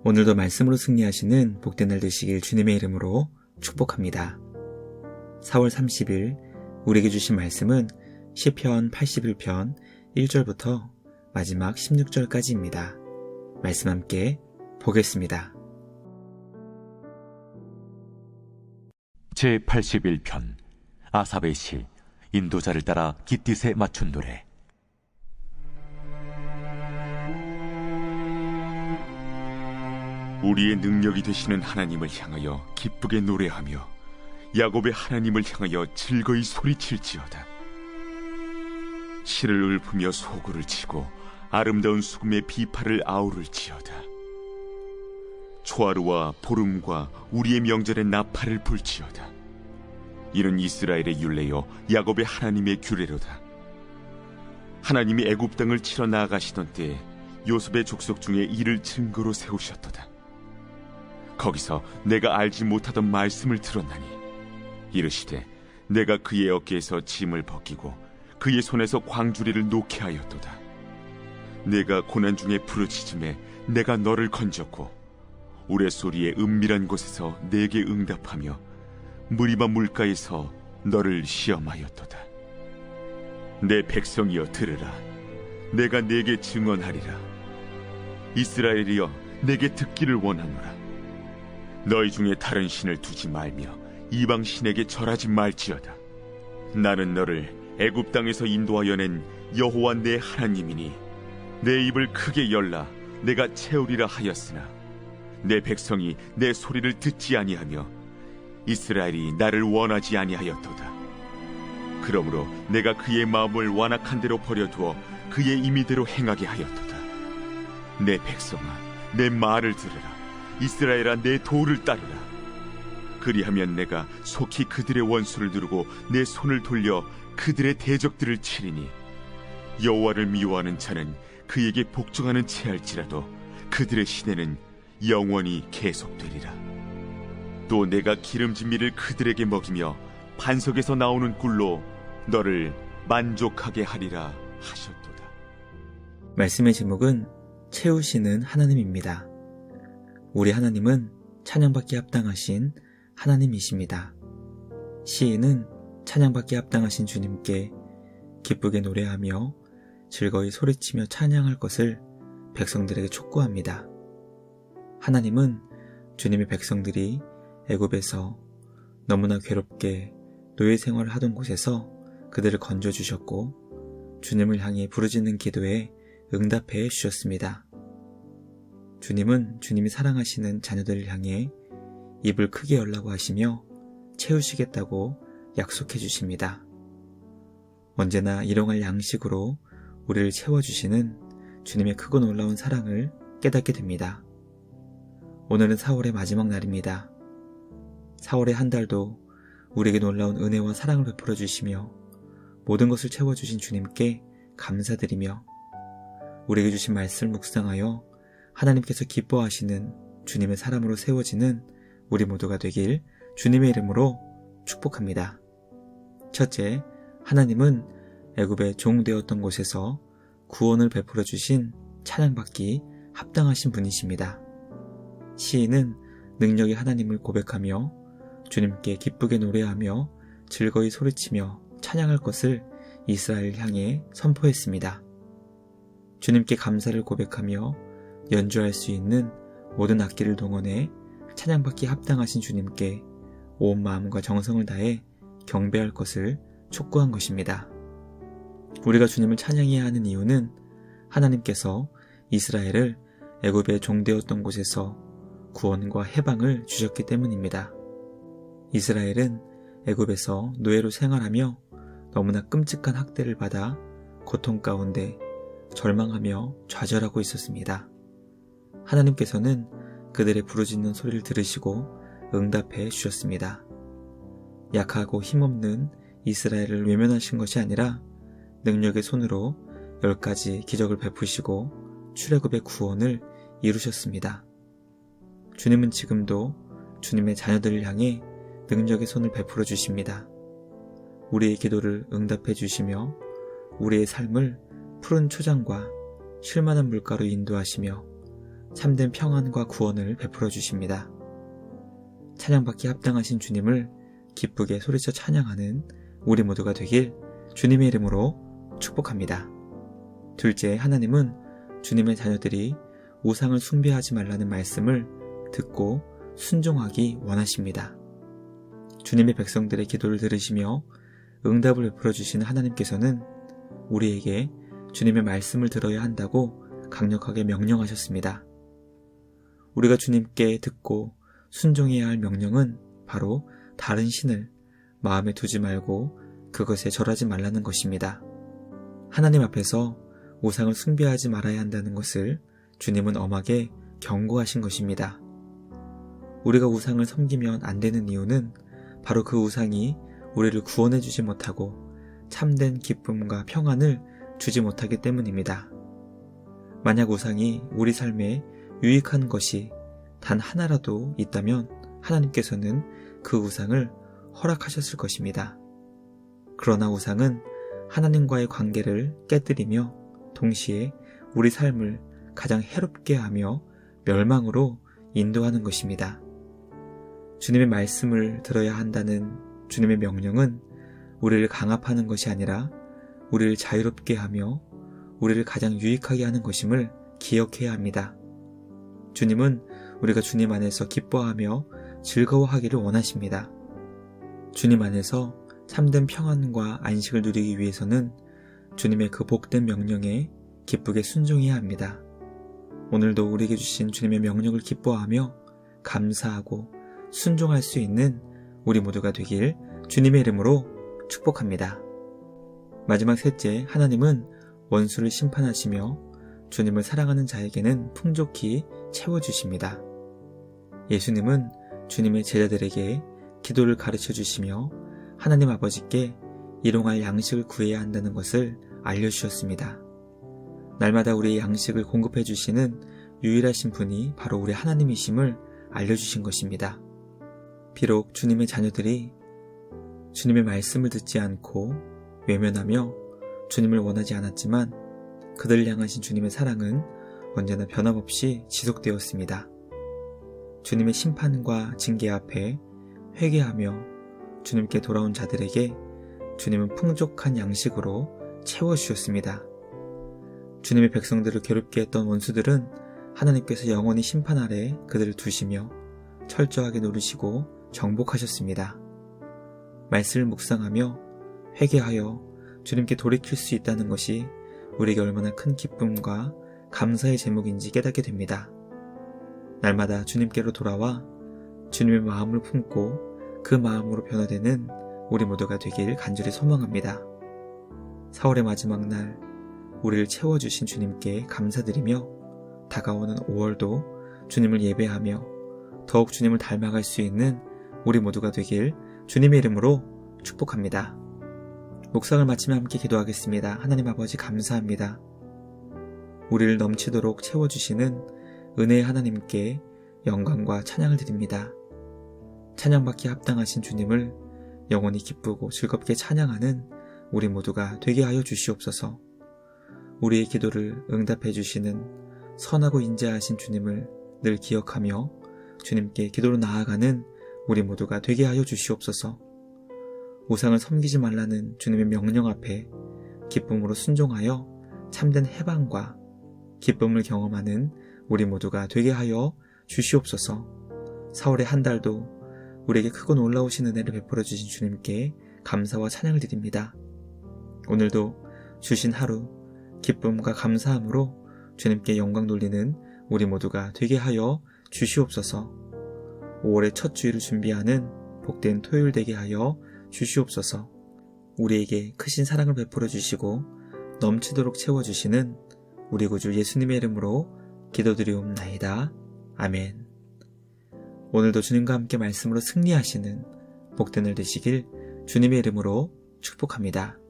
오늘도 말씀으로 승리하시는 복된 날 되시길 주님의 이름으로 축복합니다. 4월 30일 우리에게 주신 말씀은 시편 81편 1절부터 마지막 16절까지입니다. 말씀 함께 보겠습니다. 제81편 아삽의 시 인도자를 따라 깃딧에 맞춘 노래. 우리의 능력이 되시는 하나님을 향하여 기쁘게 노래하며 야곱의 하나님을 향하여 즐거이 소리칠지어다. 실을 읊으며 소구를 치고 아름다운 수금의 비파를 아우를지어다. 초하루와 보름과 우리의 명절에 나팔을 불지어다. 이는 이스라엘의 율례요 야곱의 하나님의 규례로다. 하나님이 애굽 땅을 치러 나아가시던 때에 요셉의 족속 중에 이를 증거로 세우셨도다. 거기서 내가 알지 못하던 말씀을 들었나니 이르시되 내가 그의 어깨에서 짐을 벗기고 그의 손에서 광주리를 놓게 하였도다. 내가 고난 중에 부르짖음에 내가 너를 건졌고 우레소리의 은밀한 곳에서 내게 응답하며 무리바 물가에서 너를 시험하였도다. 내 백성이여 들으라. 내가 내게 증언하리라. 이스라엘이여 내게 듣기를 원하노라. 너희 중에 다른 신을 두지 말며 이방 신에게 절하지 말지어다. 나는 너를 애굽 땅에서 인도하여 낸 여호와 내 하나님이니 내 입을 크게 열라 내가 채우리라 하였으나 내 백성이 내 소리를 듣지 아니하며 이스라엘이 나를 원하지 아니하였도다. 그러므로 내가 그의 마음을 완악한 대로 버려두어 그의 임의대로 행하게 하였도다. 내 백성아 내 말을 들으라. 이스라엘아 내 도를 따르라. 그리하면 내가 속히 그들의 원수를 누르고 내 손을 돌려 그들의 대적들을 치리니 여호와를 미워하는 자는 그에게 복종하는 채할지라도 그들의 시대는 영원히 계속되리라. 또 내가 기름진 밀을 그들에게 먹이며 반석에서 나오는 꿀로 너를 만족하게 하리라 하셨도다. 말씀의 제목은 채우시는 하나님입니다. 우리 하나님은 찬양받기에 합당하신 하나님이십니다. 시인은 찬양받기에 합당하신 주님께 기쁘게 노래하며 즐거이 소리치며 찬양할 것을 백성들에게 촉구합니다. 하나님은 주님의 백성들이 애굽에서 너무나 괴롭게 노예 생활을 하던 곳에서 그들을 건져주셨고 주님을 향해 부르짖는 기도에 응답해 주셨습니다. 주님은 주님이 사랑하시는 자녀들을 향해 입을 크게 열라고 하시며 채우시겠다고 약속해 주십니다. 언제나 일용할 양식으로 우리를 채워주시는 주님의 크고 놀라운 사랑을 깨닫게 됩니다. 오늘은 4월의 마지막 날입니다. 4월의 한 달도 우리에게 놀라운 은혜와 사랑을 베풀어 주시며 모든 것을 채워주신 주님께 감사드리며 우리에게 주신 말씀을 묵상하여 하나님께서 기뻐하시는 주님의 사람으로 세워지는 우리 모두가 되길 주님의 이름으로 축복합니다. 첫째, 하나님은 애굽의 종되었던 곳에서 구원을 베풀어 주신 찬양받기 합당하신 분이십니다. 시인은 능력의 하나님을 고백하며 주님께 기쁘게 노래하며 즐거이 소리치며 찬양할 것을 이스라엘 향해 선포했습니다. 주님께 감사를 고백하며 연주할 수 있는 모든 악기를 동원해 찬양받기 합당하신 주님께 온 마음과 정성을 다해 경배할 것을 촉구한 것입니다. 우리가 주님을 찬양해야 하는 이유는 하나님께서 이스라엘을 애굽의 종되었던 곳에서 구원과 해방을 주셨기 때문입니다. 이스라엘은 애굽에서 노예로 생활하며 너무나 끔찍한 학대를 받아 고통 가운데 절망하며 좌절하고 있었습니다. 하나님께서는 그들의 부르짖는 소리를 들으시고 응답해 주셨습니다. 약하고 힘없는 이스라엘을 외면하신 것이 아니라 능력의 손으로 10가지 기적을 베푸시고 출애굽의 구원을 이루셨습니다. 주님은 지금도 주님의 자녀들을 향해 능력의 손을 베풀어 주십니다. 우리의 기도를 응답해 주시며 우리의 삶을 푸른 초장과 쉴만한 물가로 인도하시며 참된 평안과 구원을 베풀어 주십니다. 찬양받기 합당하신 주님을 기쁘게 소리쳐 찬양하는 우리 모두가 되길 주님의 이름으로 축복합니다. 둘째, 하나님은 주님의 자녀들이 우상을 숭배하지 말라는 말씀을 듣고 순종하기 원하십니다. 주님의 백성들의 기도를 들으시며 응답을 베풀어 주시는 하나님께서는 우리에게 주님의 말씀을 들어야 한다고 강력하게 명령하셨습니다. 우리가 주님께 듣고 순종해야 할 명령은 바로 다른 신을 마음에 두지 말고 그것에 절하지 말라는 것입니다. 하나님 앞에서 우상을 숭배하지 말아야 한다는 것을 주님은 엄하게 경고하신 것입니다. 우리가 우상을 섬기면 안 되는 이유는 바로 그 우상이 우리를 구원해 주지 못하고 참된 기쁨과 평안을 주지 못하기 때문입니다. 만약 우상이 우리 삶에 유익한 것이 단 하나라도 있다면 하나님께서는 그 우상을 허락하셨을 것입니다. 그러나 우상은 하나님과의 관계를 깨뜨리며 동시에 우리 삶을 가장 해롭게 하며 멸망으로 인도하는 것입니다. 주님의 말씀을 들어야 한다는 주님의 명령은 우리를 강압하는 것이 아니라 우리를 자유롭게 하며 우리를 가장 유익하게 하는 것임을 기억해야 합니다. 주님은 우리가 주님 안에서 기뻐하며 즐거워하기를 원하십니다. 주님 안에서 참된 평안과 안식을 누리기 위해서는 주님의 그 복된 명령에 기쁘게 순종해야 합니다. 오늘도 우리에게 주신 주님의 명령을 기뻐하며 감사하고 순종할 수 있는 우리 모두가 되길 주님의 이름으로 축복합니다. 마지막 셋째, 하나님은 원수를 심판하시며 주님을 사랑하는 자에게는 풍족히 채워주십니다. 예수님은 주님의 제자들에게 기도를 가르쳐 주시며 하나님 아버지께 일용할 양식을 구해야 한다는 것을 알려주셨습니다. 날마다 우리의 양식을 공급해 주시는 유일하신 분이 바로 우리 하나님이심을 알려주신 것입니다. 비록 주님의 자녀들이 주님의 말씀을 듣지 않고 외면하며 주님을 원하지 않았지만 그들을 향하신 주님의 사랑은 언제나 변함없이 지속되었습니다. 주님의 심판과 징계 앞에 회개하며 주님께 돌아온 자들에게 주님은 풍족한 양식으로 채워주셨습니다. 주님의 백성들을 괴롭게 했던 원수들은 하나님께서 영원히 심판 아래 그들을 두시며 철저하게 노리시고 정복하셨습니다. 말씀을 묵상하며 회개하여 주님께 돌이킬 수 있다는 것이 우리에게 얼마나 큰 기쁨과 감사의 제목인지 깨닫게 됩니다. 날마다 주님께로 돌아와 주님의 마음을 품고 그 마음으로 변화되는 우리 모두가 되길 간절히 소망합니다. 4월의 마지막 날 우리를 채워주신 주님께 감사드리며 다가오는 5월도 주님을 예배하며 더욱 주님을 닮아갈 수 있는 우리 모두가 되길 주님의 이름으로 축복합니다. 묵상을 마치며 함께 기도하겠습니다. 하나님 아버지 감사합니다. 우리를 넘치도록 채워주시는 은혜의 하나님께 영광과 찬양을 드립니다. 찬양받기 합당하신 주님을 영원히 기쁘고 즐겁게 찬양하는 우리 모두가 되게 하여 주시옵소서. 우리의 기도를 응답해 주시는 선하고 인자하신 주님을 늘 기억하며 주님께 기도로 나아가는 우리 모두가 되게 하여 주시옵소서. 우상을 섬기지 말라는 주님의 명령 앞에 기쁨으로 순종하여 참된 해방과 기쁨을 경험하는 우리 모두가 되게 하여 주시옵소서. 4월의 한 달도 우리에게 크고 놀라우신 은혜를 베풀어 주신 주님께 감사와 찬양을 드립니다. 오늘도 주신 하루 기쁨과 감사함으로 주님께 영광 돌리는 우리 모두가 되게 하여 주시옵소서. 5월의 첫 주일을 준비하는 복된 토요일 되게 하여 주시옵소서. 우리에게 크신 사랑을 베풀어 주시고 넘치도록 채워주시는 우리 구주 예수님의 이름으로 기도드리옵나이다. 아멘. 오늘도 주님과 함께 말씀으로 승리하시는 복된 날 되시길 주님의 이름으로 축복합니다.